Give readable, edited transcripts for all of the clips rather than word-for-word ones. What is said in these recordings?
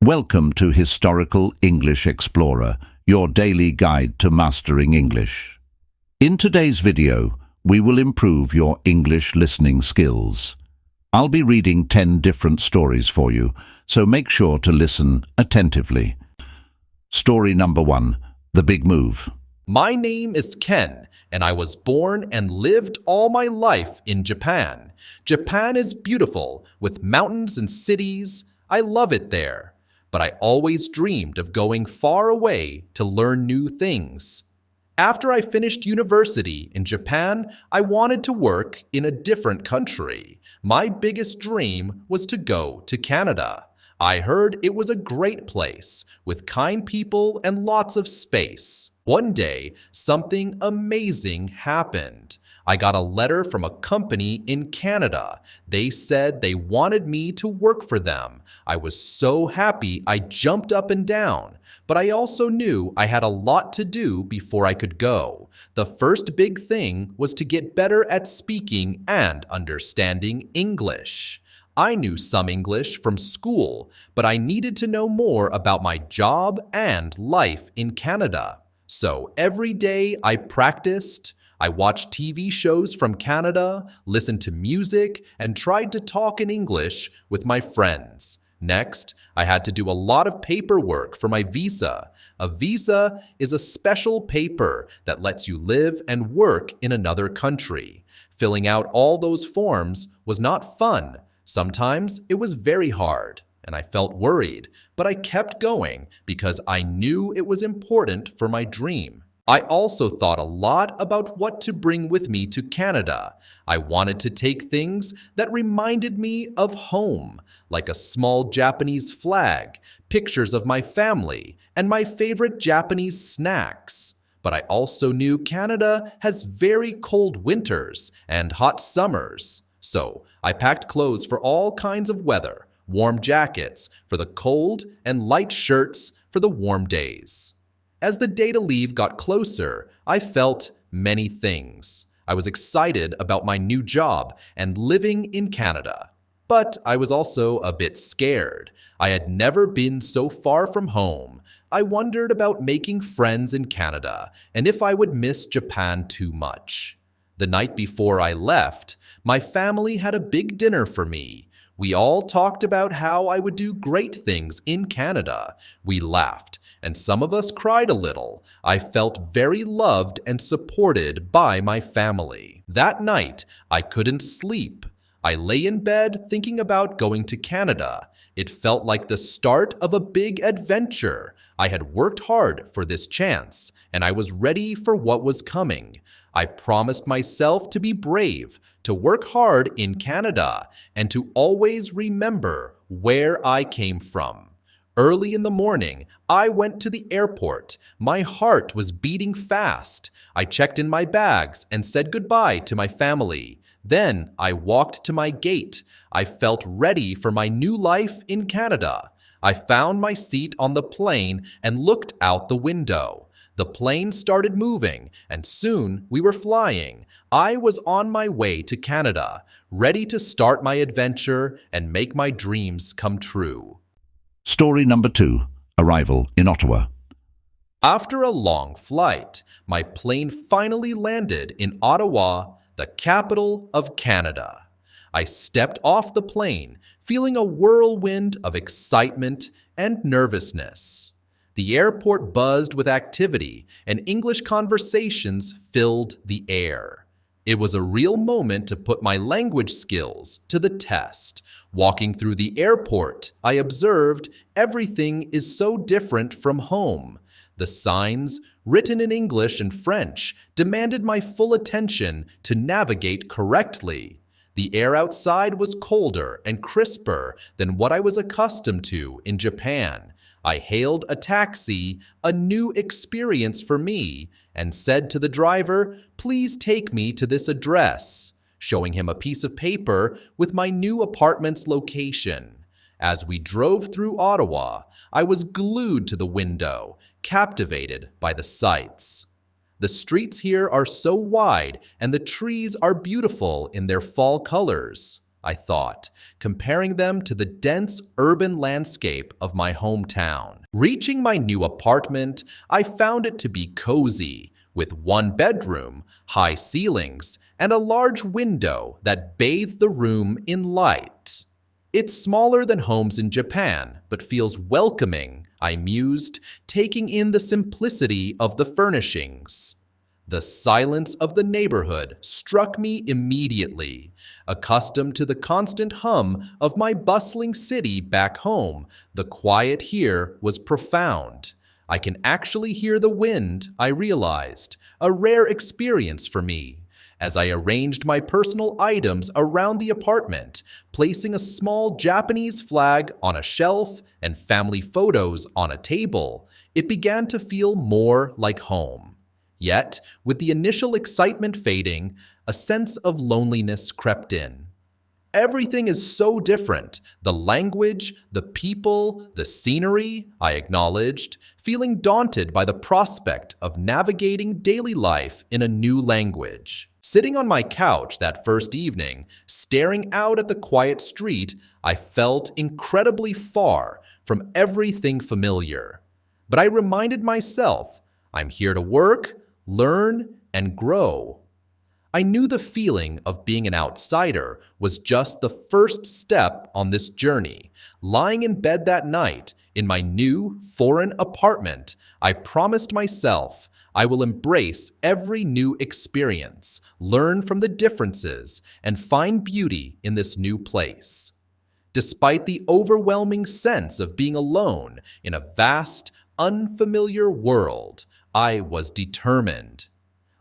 Welcome to Historical English Explorer, your daily guide to mastering English. In today's video, we will improve your English listening skills. I'll be reading 10 different stories for you, so make sure to listen attentively. Story number 1, The Big Move. My name is Ken, and I was born and lived all my life in Japan. Japan is beautiful, with mountains and cities. I love it there. But I always dreamed of going far away to learn new things. After I finished university in Japan, I wanted to work in a different country. My biggest dream was to go to Canada. I heard it was a great place, with kind people and lots of space. One day, something amazing happened. I got a letter from a company in Canada. They said they wanted me to work for them. I was so happy I jumped up and down. But I also knew I had a lot to do before I could go. The first big thing was to get better at speaking and understanding English. I knew some English from school, but I needed to know more about my job and life in Canada. So every day I practiced. I watched TV shows from Canada, listened to music, and tried to talk in English with my friends. Next, I had to do a lot of paperwork for my visa. A visa is a special paper that lets you live and work in another country. Filling out all those forms was not fun. Sometimes it was very hard, and I felt worried, but I kept going because I knew it was important for my dream. I also thought a lot about what to bring with me to Canada. I wanted to take things that reminded me of home, like a small Japanese flag, pictures of my family, and my favorite Japanese snacks. But I also knew Canada has very cold winters and hot summers. So I packed clothes for all kinds of weather, warm jackets for the cold and light shirts for the warm days. As the day to leave got closer, I felt many things. I was excited about my new job and living in Canada. But I was also a bit scared. I had never been so far from home. I wondered about making friends in Canada and if I would miss Japan too much. The night before I left, my family had a big dinner for me. We all talked about how I would do great things in Canada. We laughed, and some of us cried a little. I felt very loved and supported by my family. That night, I couldn't sleep. I lay in bed thinking about going to Canada. It felt like the start of a big adventure. I had worked hard for this chance, and I was ready for what was coming. I promised myself to be brave, to work hard in Canada, and to always remember where I came from. Early in the morning, I went to the airport. My heart was beating fast. I checked in my bags and said goodbye to my family. Then I walked to my gate. I felt ready for my new life in Canada. I found my seat on the plane and looked out the window. The plane started moving, and soon we were flying. I was on my way to Canada, ready to start my adventure and make my dreams come true. Story number 2, Arrival in Ottawa. After a long flight, my plane finally landed in Ottawa, the capital of Canada. I stepped off the plane, feeling a whirlwind of excitement and nervousness. The airport buzzed with activity, and English conversations filled the air. It was a real moment to put my language skills to the test. Walking through the airport, I observed everything is so different from home. The signs, written in English and French, demanded my full attention to navigate correctly. The air outside was colder and crisper than what I was accustomed to in Japan. I hailed a taxi, a new experience for me, and said to the driver, "Please take me to this address," showing him a piece of paper with my new apartment's location. As we drove through Ottawa, I was glued to the window, captivated by the sights. The streets here are so wide, and the trees are beautiful in their fall colors. I thought, comparing them to the dense urban landscape of my hometown. Reaching my new apartment, I found it to be cozy, with one bedroom, high ceilings, and a large window that bathed the room in light. It's smaller than homes in Japan, but feels welcoming, I mused, taking in the simplicity of the furnishings. The silence of the neighborhood struck me immediately. Accustomed to the constant hum of my bustling city back home, the quiet here was profound. I can actually hear the wind, I realized, a rare experience for me. As I arranged my personal items around the apartment, placing a small Japanese flag on a shelf and family photos on a table, it began to feel more like home. Yet, with the initial excitement fading, a sense of loneliness crept in. Everything is so different. The language, the people, the scenery, I acknowledged, feeling daunted by the prospect of navigating daily life in a new language. Sitting on my couch that first evening, staring out at the quiet street, I felt incredibly far from everything familiar. But I reminded myself, I'm here to work, learn, and grow. I knew the feeling of being an outsider was just the first step on this journey. Lying in bed that night, in my new, foreign apartment, I promised myself I will embrace every new experience, learn from the differences, and find beauty in this new place. Despite the overwhelming sense of being alone in a vast, unfamiliar world, I was determined.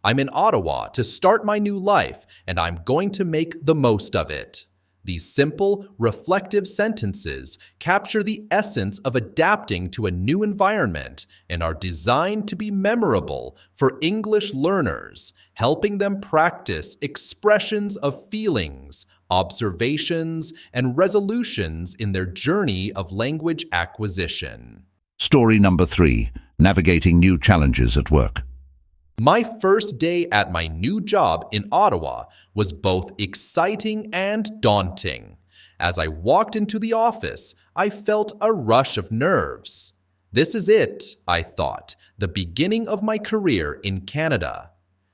I'm in Ottawa to start my new life, and I'm going to make the most of it. These simple, reflective sentences capture the essence of adapting to a new environment and are designed to be memorable for English learners, helping them practice expressions of feelings, observations, and resolutions in their journey of language acquisition. Story number 3. Navigating new challenges at work. My first day at my new job in Ottawa was both exciting and daunting. As I walked into the office, I felt a rush of nerves. This is it, I thought, the beginning of my career in Canada.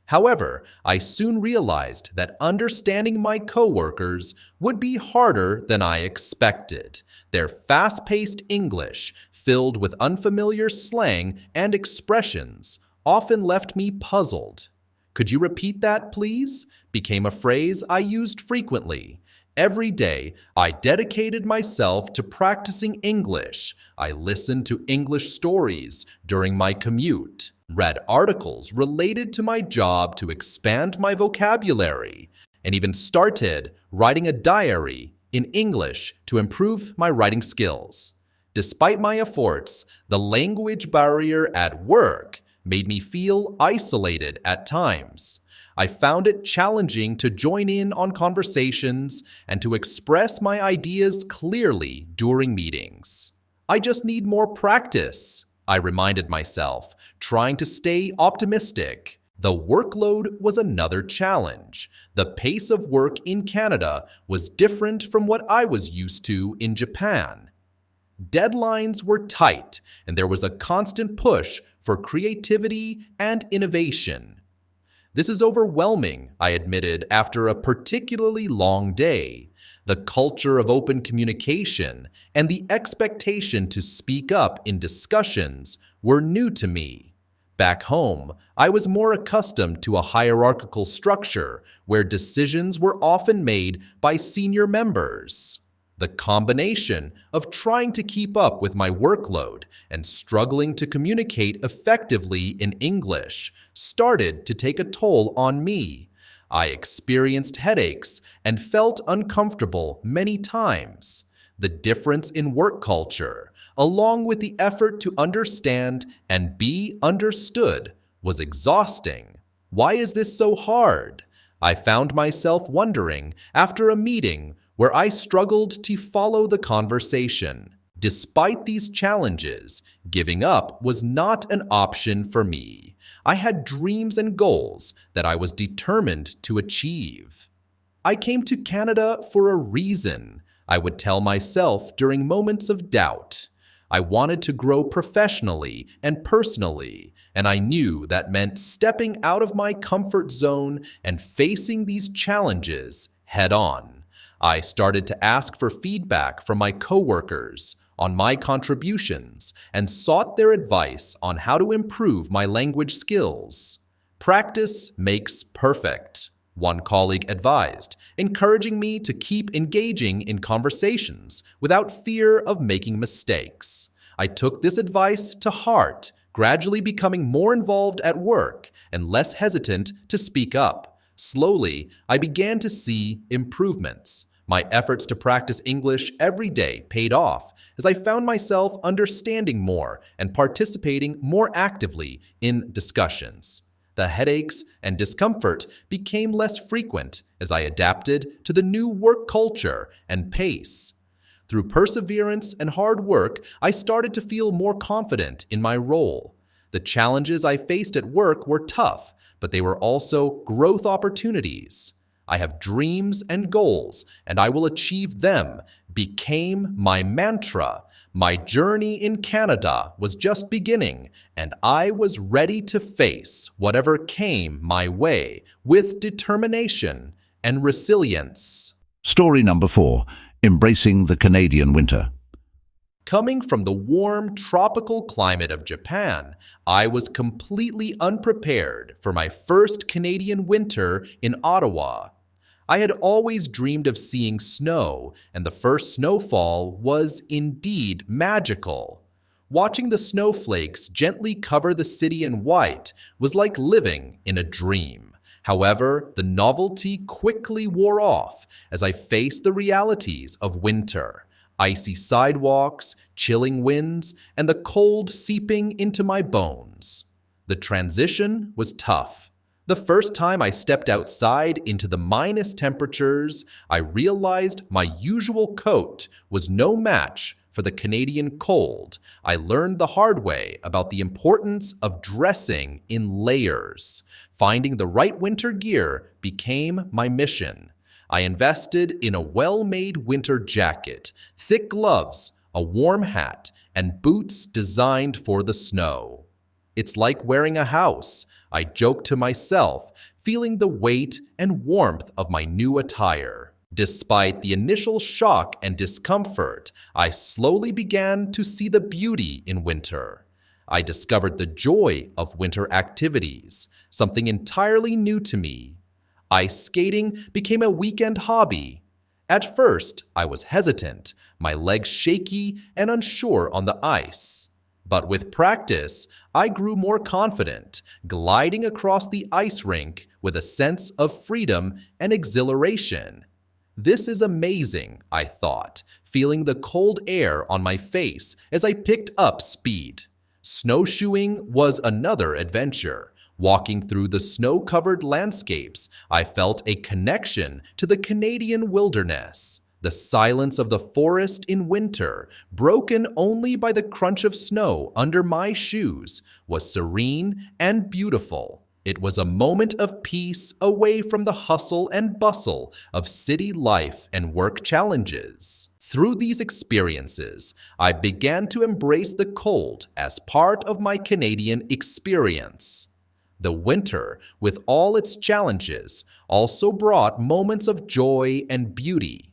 However, I soon realized that understanding my coworkers would be harder than I expected. Their fast-paced English, filled with unfamiliar slang and expressions, often left me puzzled. "Could you repeat that, please?" became a phrase I used frequently. Every day, I dedicated myself to practicing English. I listened to English stories during my commute, read articles related to my job to expand my vocabulary, and even started writing a diary in English to improve my writing skills. Despite my efforts, the language barrier at work made me feel isolated at times. I found it challenging to join in on conversations and to express my ideas clearly during meetings. I just need more practice, I reminded myself, trying to stay optimistic. The workload was another challenge. The pace of work in Canada was different from what I was used to in Japan. Deadlines were tight, and there was a constant push for creativity and innovation. This is overwhelming, I admitted after a particularly long day. The culture of open communication and the expectation to speak up in discussions were new to me. Back home, I was more accustomed to a hierarchical structure where decisions were often made by senior members. The combination of trying to keep up with my workload and struggling to communicate effectively in English started to take a toll on me. I experienced headaches and felt uncomfortable many times. The difference in work culture, along with the effort to understand and be understood, was exhausting. Why is this so hard? I found myself wondering after a meeting where I struggled to follow the conversation. Despite these challenges, giving up was not an option for me. I had dreams and goals that I was determined to achieve. I came to Canada for a reason, I would tell myself during moments of doubt. I wanted to grow professionally and personally, and I knew that meant stepping out of my comfort zone and facing these challenges head on. I started to ask for feedback from my coworkers on my contributions and sought their advice on how to improve my language skills. Practice makes perfect, one colleague advised, encouraging me to keep engaging in conversations without fear of making mistakes. I took this advice to heart, gradually becoming more involved at work and less hesitant to speak up. Slowly, I began to see improvements. My efforts to practice English every day paid off as I found myself understanding more and participating more actively in discussions. The headaches and discomfort became less frequent as I adapted to the new work culture and pace. Through perseverance and hard work, I started to feel more confident in my role. The challenges I faced at work were tough, but they were also growth opportunities. I have dreams and goals, and I will achieve them, became my mantra. My journey in Canada was just beginning, and I was ready to face whatever came my way with determination and resilience. Story number 4. Embracing the Canadian winter. Coming from the warm, tropical climate of Japan, I was completely unprepared for my first Canadian winter in Ottawa. I had always dreamed of seeing snow, and the first snowfall was indeed magical. Watching the snowflakes gently cover the city in white was like living in a dream. However, the novelty quickly wore off as I faced the realities of winter. Icy sidewalks, chilling winds, and the cold seeping into my bones. The transition was tough. The first time I stepped outside into the minus temperatures, I realized my usual coat was no match for the Canadian cold. I learned the hard way about the importance of dressing in layers. Finding the right winter gear became my mission. I invested in a well-made winter jacket, thick gloves, a warm hat, and boots designed for the snow. It's like wearing a house, I joked to myself, feeling the weight and warmth of my new attire. Despite the initial shock and discomfort, I slowly began to see the beauty in winter. I discovered the joy of winter activities, something entirely new to me. Ice skating became a weekend hobby. At first, I was hesitant, my legs shaky and unsure on the ice. But with practice, I grew more confident, gliding across the ice rink with a sense of freedom and exhilaration. This is amazing, I thought, feeling the cold air on my face as I picked up speed. Snowshoeing was another adventure. Walking through the snow-covered landscapes, I felt a connection to the Canadian wilderness. The silence of the forest in winter, broken only by the crunch of snow under my shoes, was serene and beautiful. It was a moment of peace away from the hustle and bustle of city life and work challenges. Through these experiences, I began to embrace the cold as part of my Canadian experience. The winter, with all its challenges, also brought moments of joy and beauty.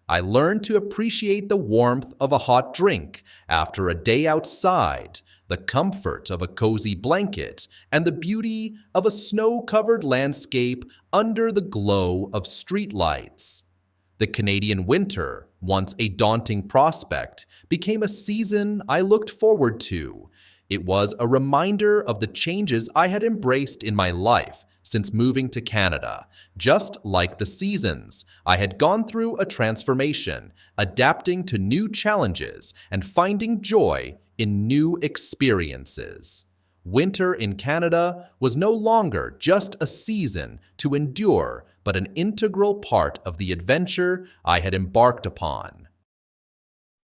I learned to appreciate the warmth of a hot drink after a day outside, the comfort of a cozy blanket, and the beauty of a snow-covered landscape under the glow of streetlights. The Canadian winter, once a daunting prospect, became a season I looked forward to. It was a reminder of the changes I had embraced in my life since moving to Canada. Just like the seasons, I had gone through a transformation, adapting to new challenges and finding joy in new experiences. Winter in Canada was no longer just a season to endure, but an integral part of the adventure I had embarked upon.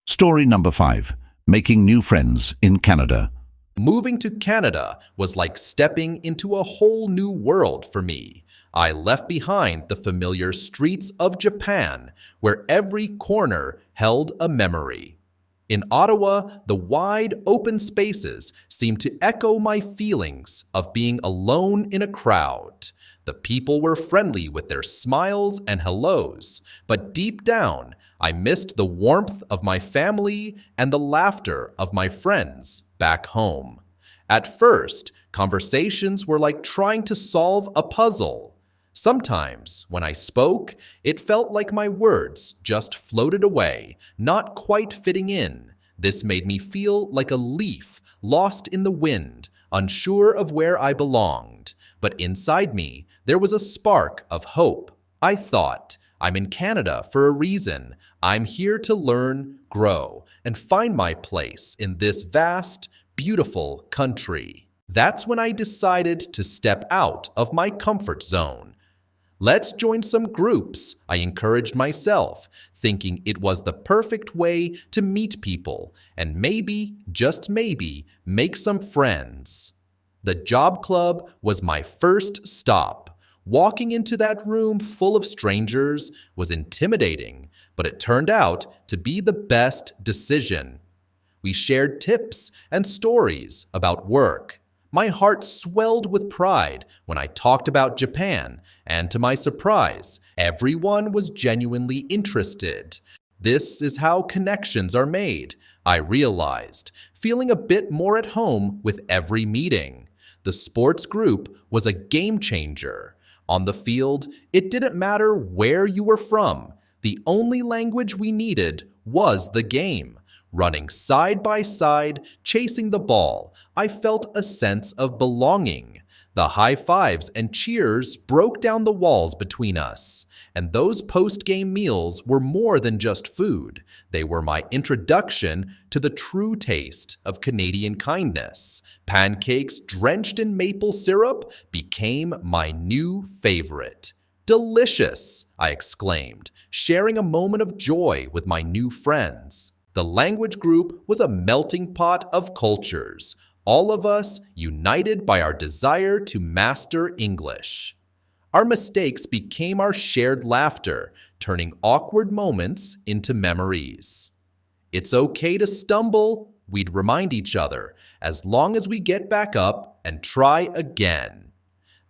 Story number 5. Making new friends in Canada. Moving to Canada was like stepping into a whole new world for me. I left behind the familiar streets of Japan, where every corner held a memory. In Ottawa, the wide, open spaces seemed to echo my feelings of being alone in a crowd. The people were friendly with their smiles and hellos, but deep down, I missed the warmth of my family and the laughter of my friends back home. At first, conversations were like trying to solve a puzzle. Sometimes, when I spoke, it felt like my words just floated away, not quite fitting in. This made me feel like a leaf lost in the wind, unsure of where I belonged. But inside me, there was a spark of hope. I thought, I'm in Canada for a reason. I'm here to learn, grow, and find my place in this vast, beautiful country. That's when I decided to step out of my comfort zone. Let's join some groups, I encouraged myself, thinking it was the perfect way to meet people and maybe, just maybe, make some friends. The job club was my first stop. Walking into that room full of strangers was intimidating, but it turned out to be the best decision. We shared tips and stories about work. My heart swelled with pride when I talked about Japan, and to my surprise, everyone was genuinely interested. This is how connections are made, I realized, feeling a bit more at home with every meeting. The sports group was a game changer. On the field, it didn't matter where you were from. The only language we needed was the game. Running side by side, chasing the ball, I felt a sense of belonging. The high fives and cheers broke down the walls between us, and those post-game meals were more than just food. They were my introduction to the true taste of Canadian kindness. Pancakes drenched in maple syrup became my new favorite. "Delicious!" I exclaimed, sharing a moment of joy with my new friends. The language group was a melting pot of cultures, all of us united by our desire to master English. Our mistakes became our shared laughter, turning awkward moments into memories. "It's okay to stumble," we'd remind each other, "as long as we get back up and try again."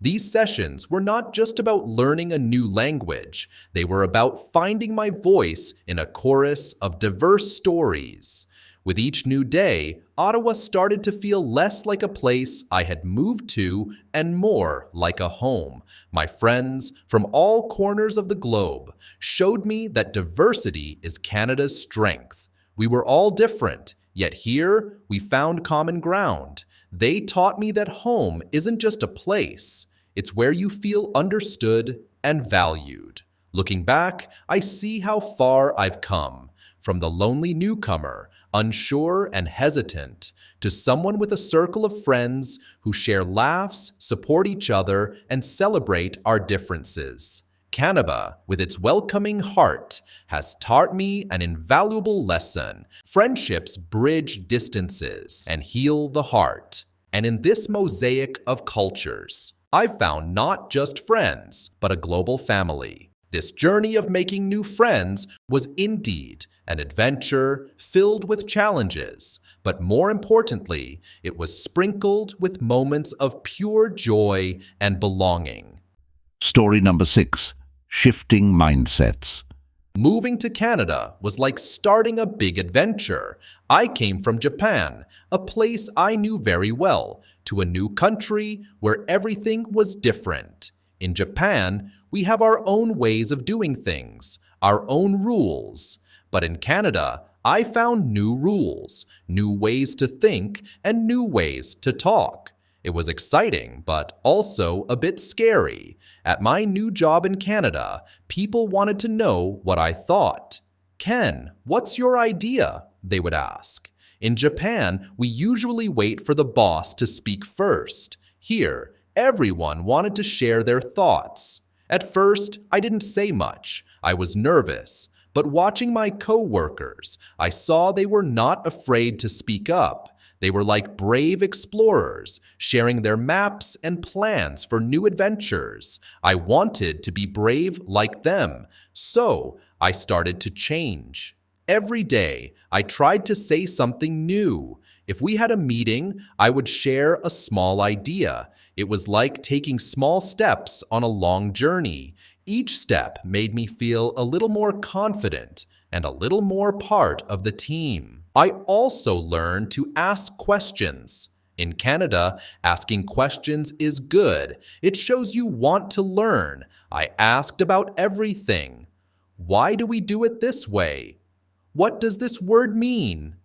These sessions were not just about learning a new language, they were about finding my voice in a chorus of diverse stories. With each new day, Ottawa started to feel less like a place I had moved to and more like a home. My friends from all corners of the globe showed me that diversity is Canada's strength. We were all different, yet here we found common ground. They taught me that home isn't just a place. It's where you feel understood and valued. Looking back, I see how far I've come. From the lonely newcomer, unsure and hesitant, to someone with a circle of friends who share laughs, support each other, and celebrate our differences. Canada, with its welcoming heart, has taught me an invaluable lesson. Friendships bridge distances and heal the heart. And in this mosaic of cultures, I've found not just friends, but a global family. This journey of making new friends was indeed an adventure filled with challenges, but more importantly, it was sprinkled with moments of pure joy and belonging. Story number 6. Shifting mindsets. Moving to Canada was like starting a big adventure. I came from Japan, a place I knew very well, to a new country where everything was different. In Japan, we have our own ways of doing things, our own rules. But in Canada, I found new rules, new ways to think, and new ways to talk. It was exciting, but also a bit scary. At my new job in Canada, people wanted to know what I thought. "Ken, what's your idea?" they would ask. In Japan, we usually wait for the boss to speak first. Here, everyone wanted to share their thoughts. At first, I didn't say much. I was nervous. But watching my co-workers, I saw they were not afraid to speak up. They were like brave explorers, sharing their maps and plans for new adventures. I wanted to be brave like them, so I started to change. Every day, I tried to say something new. If we had a meeting, I would share a small idea. It was like taking small steps on a long journey. Each step made me feel a little more confident and a little more part of the team. I also learned to ask questions. In Canada, asking questions is good. It shows you want to learn. I asked about everything. Why do we do it this way? What does this word mean?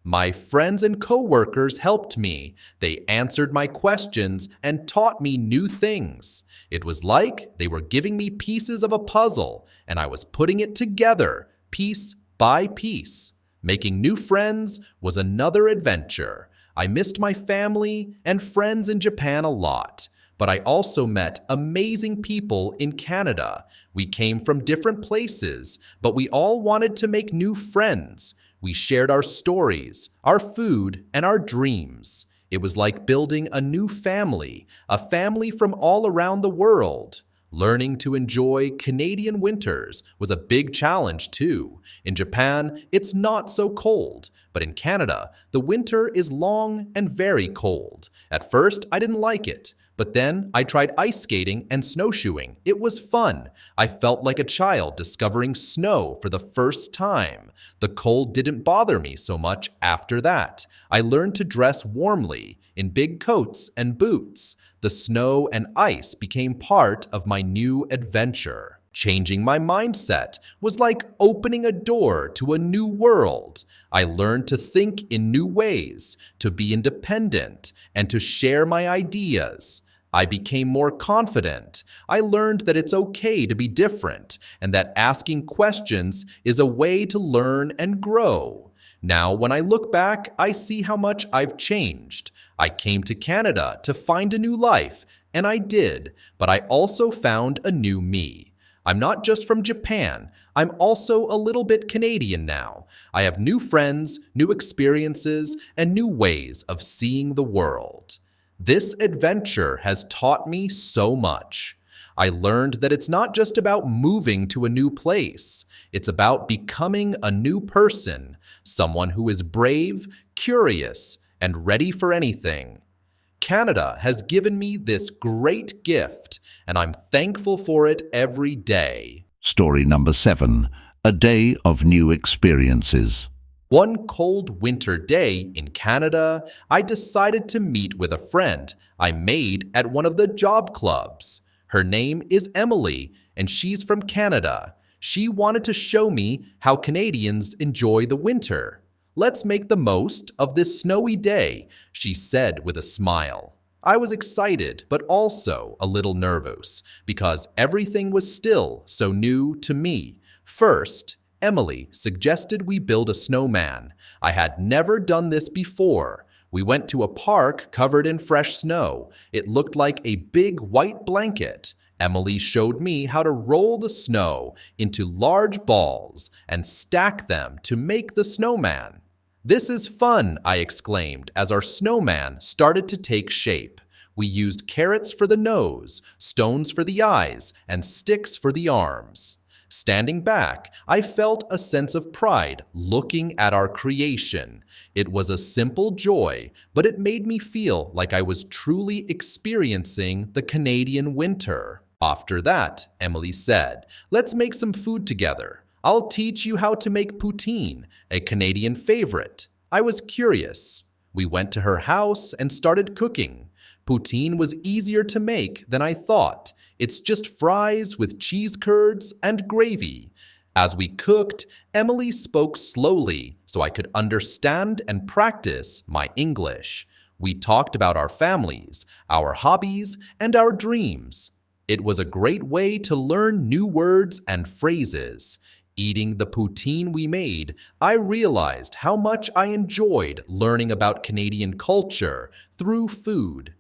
My friends and coworkers helped me. They answered my questions and taught me new things. It was like they were giving me pieces of a puzzle, and I was putting it together, piece by piece. Making new friends was another adventure. I missed my family and friends in Japan a lot, but I also met amazing people in Canada. We came from different places, but we all wanted to make new friends. We shared our stories, our food, and our dreams. It was like building a new family, a family from all around the world. Learning to enjoy Canadian winters was a big challenge too. In Japan, it's not so cold, but in Canada, the winter is long and very cold. At first, I didn't like it. But then I tried ice skating and snowshoeing. It was fun. I felt like a child discovering snow for the first time. The cold didn't bother me so much after that. I learned to dress warmly, in big coats and boots. The snow and ice became part of my new adventure. Changing my mindset was like opening a door to a new world. I learned to think in new ways, to be independent, and to share my ideas. I became more confident. I learned that it's okay to be different, and that asking questions is a way to learn and grow. Now, when I look back, I see how much I've changed. I came to Canada to find a new life, and I did, but I also found a new me. I'm not just from Japan, I'm also a little bit Canadian now. I have new friends, new experiences, and new ways of seeing the world. This adventure has taught me so much. I learned that it's not just about moving to a new place. It's about becoming a new person, someone who is brave, curious, and ready for anything. Canada has given me this great gift, and I'm thankful for it every day. Story number 7. A day of new experiences. One cold winter day in Canada, I decided to meet with a friend I made at one of the job clubs. Her name is Emily, and she's from Canada. She wanted to show me how Canadians enjoy the winter. "Let's make the most of this snowy day," she said with a smile. I was excited, but also a little nervous, because everything was still so new to me. First, Emily suggested we build a snowman. I had never done this before. We went to a park covered in fresh snow. It looked like a big white blanket. Emily showed me how to roll the snow into large balls and stack them to make the snowman. "This is fun," I exclaimed as our snowman started to take shape. We used carrots for the nose, stones for the eyes, and sticks for the arms. Standing back, I felt a sense of pride looking at our creation. It was a simple joy, but it made me feel like I was truly experiencing the Canadian winter. After that, Emily said, "Let's make some food together. I'll teach you how to make poutine, a Canadian favorite." I was curious. We went to her house and started cooking. Poutine was easier to make than I thought. It's just fries with cheese curds and gravy. As we cooked, Emily spoke slowly so I could understand and practice my English. We talked about our families, our hobbies, and our dreams. It was a great way to learn new words and phrases. Eating the poutine we made, I realized how much I enjoyed learning about Canadian culture through food.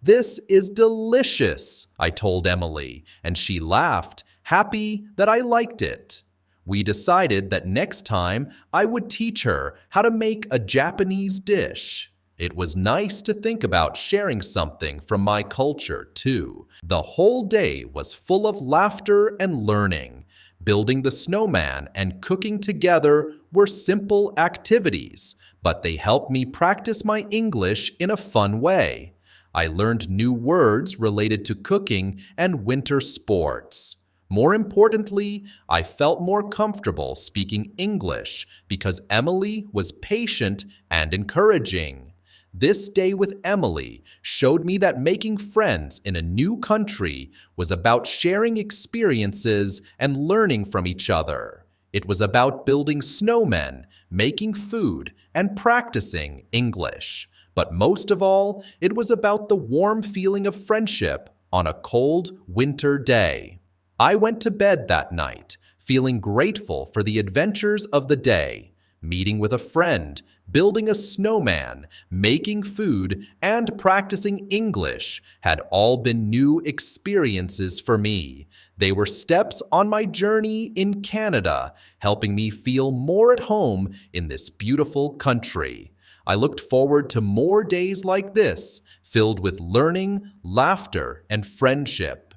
"This is delicious," I told Emily, and she laughed, happy that I liked it. We decided that next time I would teach her how to make a Japanese dish. It was nice to think about sharing something from my culture, too. The whole day was full of laughter and learning. Building the snowman and cooking together were simple activities, but they helped me practice my English in a fun way. I learned new words related to cooking and winter sports. More importantly, I felt more comfortable speaking English because Emily was patient and encouraging. This day with Emily showed me that making friends in a new country was about sharing experiences and learning from each other. It was about building snowmen, making food, and practicing English. But most of all, it was about the warm feeling of friendship on a cold winter day. I went to bed that night, feeling grateful for the adventures of the day. Meeting with a friend, building a snowman, making food, and practicing English had all been new experiences for me. They were steps on my journey in Canada, helping me feel more at home in this beautiful country. I looked forward to more days like this, filled with learning, laughter, and friendship.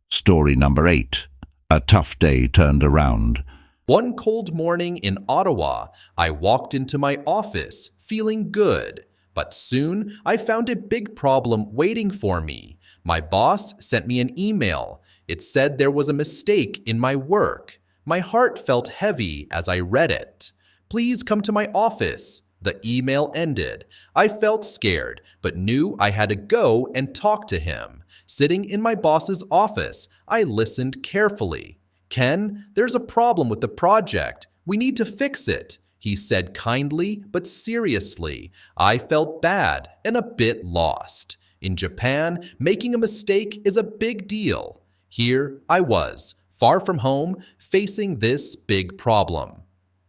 Story number 8. A tough day turned around. One cold morning in Ottawa, I walked into my office feeling good. But soon, I found a big problem waiting for me. My boss sent me an email. It said there was a mistake in my work. My heart felt heavy as I read it. "Please come to my office." The email ended. I felt scared, but knew I had to go and talk to him. Sitting in my boss's office, I listened carefully. "Ken, there's a problem with the project. We need to fix it," he said kindly but seriously. I felt bad and a bit lost. In Japan, making a mistake is a big deal. Here I was, far from home, facing this big problem.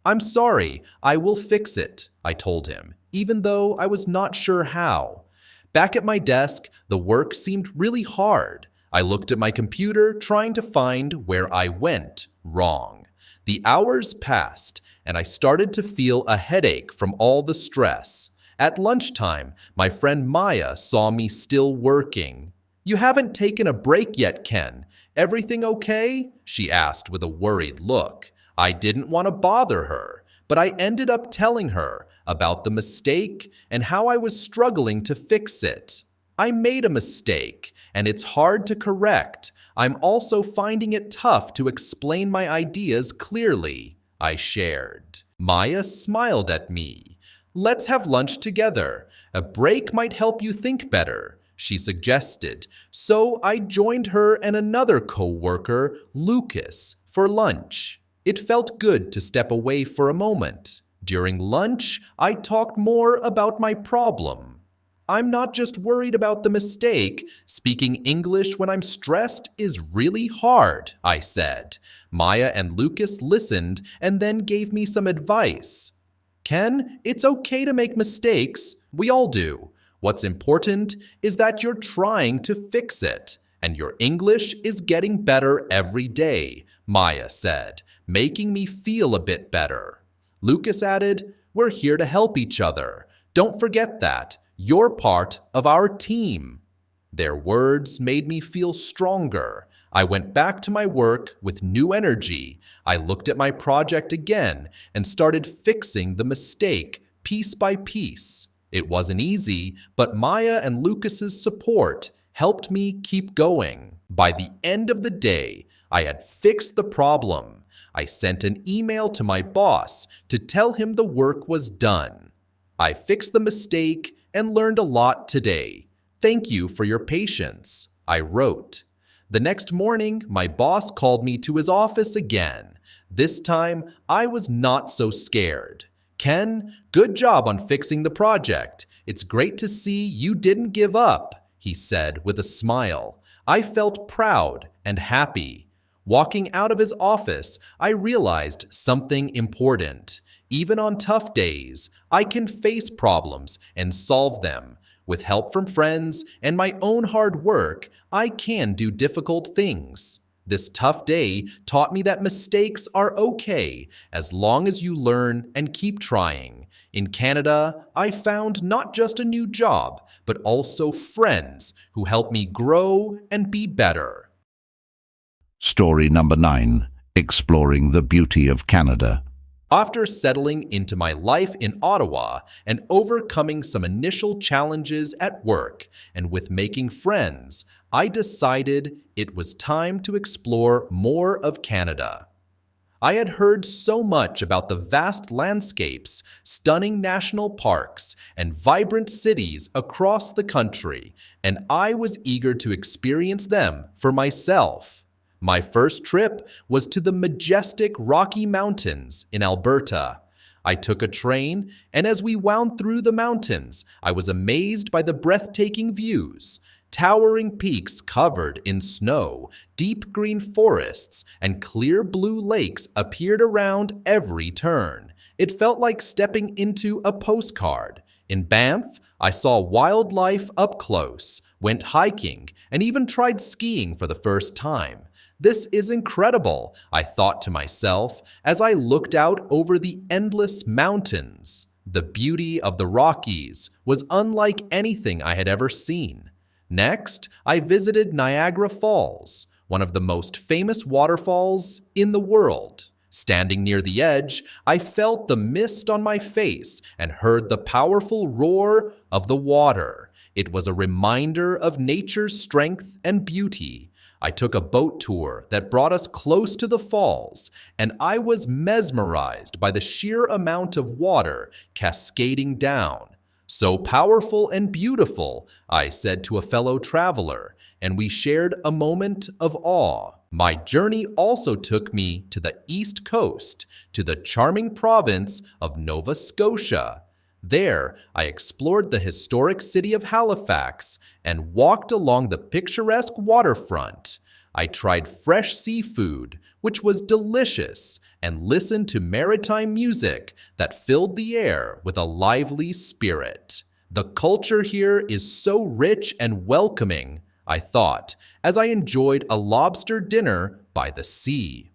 "I'm sorry, I will fix it," I told him, even though I was not sure how. Back at my desk, the work seemed really hard. I looked at my computer, trying to find where I went wrong. The hours passed, and I started to feel a headache from all the stress. At lunchtime, my friend Maya saw me still working. "You haven't taken a break yet, Ken. Everything okay?" she asked with a worried look. I didn't want to bother her, but I ended up telling her about the mistake and how I was struggling to fix it. "I made a mistake, and it's hard to correct. I'm also finding it tough to explain my ideas clearly," I shared. Maya smiled at me. "Let's have lunch together. A break might help you think better," she suggested. So I joined her and another co-worker, Lucas, for lunch. It felt good to step away for a moment. During lunch, I talked more about my problem. "I'm not just worried about the mistake. Speaking English when I'm stressed is really hard," I said. Maya and Lucas listened and then gave me some advice. "Ken, it's okay to make mistakes. We all do. What's important is that you're trying to fix it, and your English is getting better every day," Maya said, making me feel a bit better. Lucas added, "We're here to help each other. Don't forget that. You're part of our team." Their words made me feel stronger. I went back to my work with new energy. I looked at my project again and started fixing the mistake piece by piece. It wasn't easy, but Maya and Lucas's support helped me keep going. By the end of the day, I had fixed the problem. I sent an email to my boss to tell him the work was done. "I fixed the mistake and learned a lot today. Thank you for your patience," I wrote. The next morning, my boss called me to his office again. This time, I was not so scared. "Ken, good job on fixing the project. It's great to see you didn't give up," he said with a smile. I felt proud and happy. Walking out of his office, I realized something important. Even on tough days, I can face problems and solve them. With help from friends and my own hard work, I can do difficult things. This tough day taught me that mistakes are okay as long as you learn and keep trying. In Canada, I found not just a new job, but also friends who helped me grow and be better. Story number 9. Exploring the beauty of Canada. After settling into my life in Ottawa and overcoming some initial challenges at work and with making friends, I decided it was time to explore more of Canada. I had heard so much about the vast landscapes, stunning national parks, and vibrant cities across the country, and I was eager to experience them for myself. My first trip was to the majestic Rocky Mountains in Alberta. I took a train, and as we wound through the mountains, I was amazed by the breathtaking views. Towering peaks covered in snow, deep green forests, and clear blue lakes appeared around every turn. It felt like stepping into a postcard. In Banff, I saw wildlife up close, went hiking, and even tried skiing for the first time. This is incredible, I thought to myself as I looked out over the endless mountains. The beauty of the Rockies was unlike anything I had ever seen. Next, I visited Niagara Falls, one of the most famous waterfalls in the world. Standing near the edge, I felt the mist on my face and heard the powerful roar of the water. It was a reminder of nature's strength and beauty. I took a boat tour that brought us close to the falls, and I was mesmerized by the sheer amount of water cascading down. "So powerful and beautiful," I said to a fellow traveler, and we shared a moment of awe. My journey also took me to the East Coast, to the charming province of Nova Scotia. There, I explored the historic city of Halifax and walked along the picturesque waterfront. I tried fresh seafood, which was delicious, and listened to maritime music that filled the air with a lively spirit. The culture here is so rich and welcoming, I thought, as I enjoyed a lobster dinner by the sea.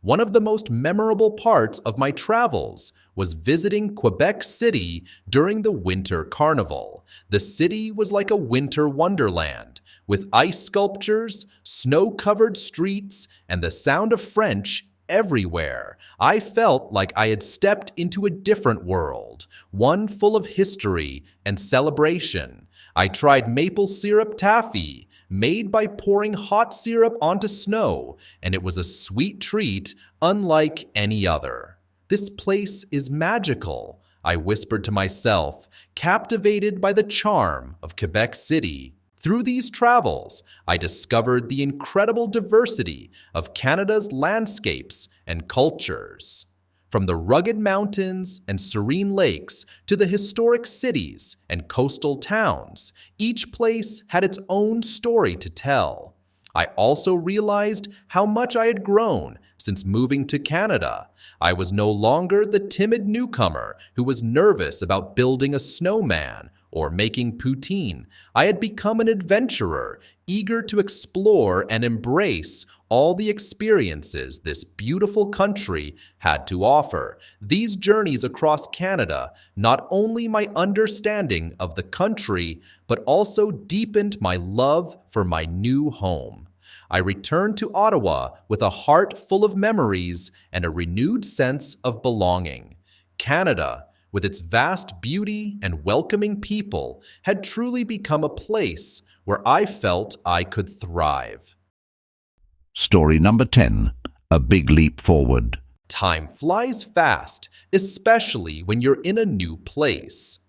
One of the most memorable parts of my travels was visiting Quebec City during the Winter Carnival. The city was like a winter wonderland, with ice sculptures, snow-covered streets, and the sound of French everywhere. I felt like I had stepped into a different world, one full of history and celebration. I tried maple syrup taffy, made by pouring hot syrup onto snow, and it was a sweet treat unlike any other. "This place is magical," I whispered to myself, captivated by the charm of Quebec City. Through these travels, I discovered the incredible diversity of Canada's landscapes and cultures. From the rugged mountains and serene lakes to the historic cities and coastal towns, each place had its own story to tell. I also realized how much I had grown since moving to Canada. I was no longer the timid newcomer who was nervous about building a snowman or making poutine. I had become an adventurer, eager to explore and embrace all the experiences this beautiful country had to offer. These journeys across Canada not only my understanding of the country, but also deepened my love for my new home. I returned to Ottawa with a heart full of memories and a renewed sense of belonging. Canada, with its vast beauty and welcoming people, had truly become a place where I felt I could thrive. Story number 10. A big leap forward. Time flies fast, especially when you're in a new place.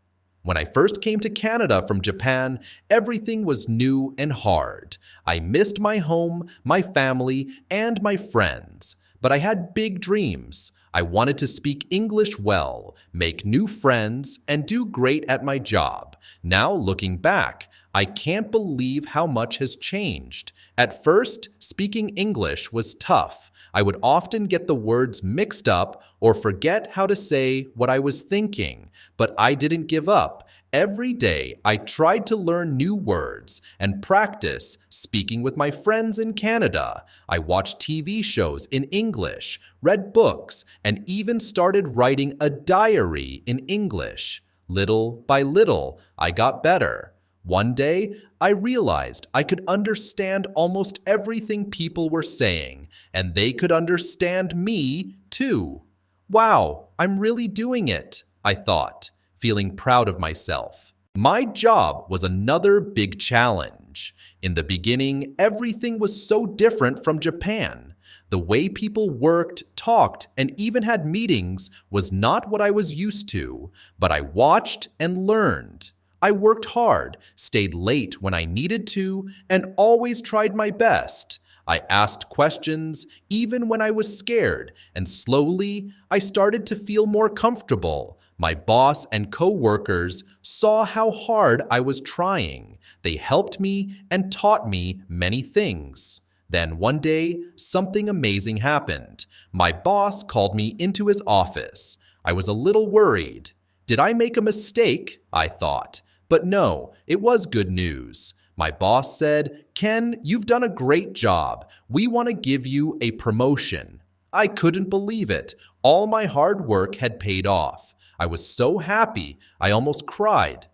When I first came to Canada from Japan, everything was new and hard. I missed my home, my family, and my friends. But I had big dreams. I wanted to speak English well, make new friends, and do great at my job. Now, looking back, I can't believe how much has changed. At first, speaking English was tough. I would often get the words mixed up or forget how to say what I was thinking. But I didn't give up. Every day, I tried to learn new words and practice speaking with my friends in Canada. I watched TV shows in English, read books, and even started writing a diary in English. Little by little, I got better. One day, I realized I could understand almost everything people were saying, and they could understand me too. Wow, I'm really doing it, I thought, feeling proud of myself. My job was another big challenge. In the beginning, everything was so different from Japan. The way people worked, talked, and even had meetings was not what I was used to, but I watched and learned. I worked hard, stayed late when I needed to, and always tried my best. I asked questions even when I was scared, and slowly I started to feel more comfortable. My boss and co-workers saw how hard I was trying. They helped me and taught me many things. Then one day, something amazing happened. My boss called me into his office. I was a little worried. Did I make a mistake? I thought. But no, it was good news. My boss said, "Ken, you've done a great job. We want to give you a promotion." I couldn't believe it. All my hard work had paid off. I was so happy, I almost cried.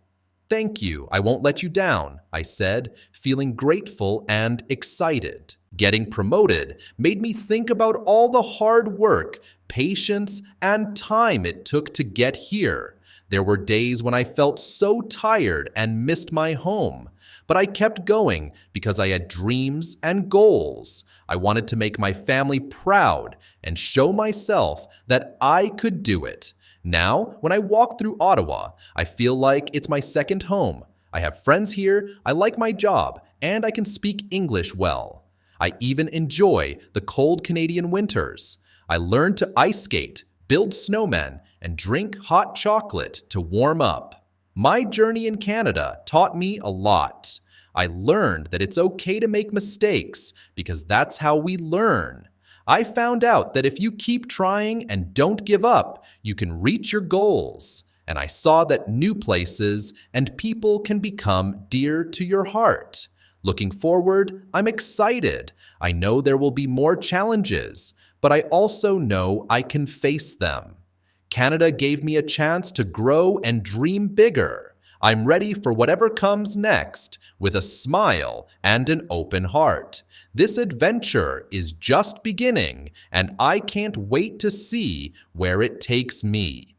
"Thank you, I won't let you down," I said, feeling grateful and excited. Getting promoted made me think about all the hard work, patience, and time it took to get here. There were days when I felt so tired and missed my home. But I kept going because I had dreams and goals. I wanted to make my family proud and show myself that I could do it. Now, when I walk through Ottawa, I feel like it's my second home. I have friends here, I like my job, and I can speak English well. I even enjoy the cold Canadian winters. I learned to ice skate, build snowmen, and drink hot chocolate to warm up. My journey in Canada taught me a lot. I learned that it's okay to make mistakes because that's how we learn. I found out that if you keep trying and don't give up, you can reach your goals. And I saw that new places and people can become dear to your heart. Looking forward, I'm excited. I know there will be more challenges, but I also know I can face them. Canada gave me a chance to grow and dream bigger. I'm ready for whatever comes next with a smile and an open heart. This adventure is just beginning, and I can't wait to see where it takes me.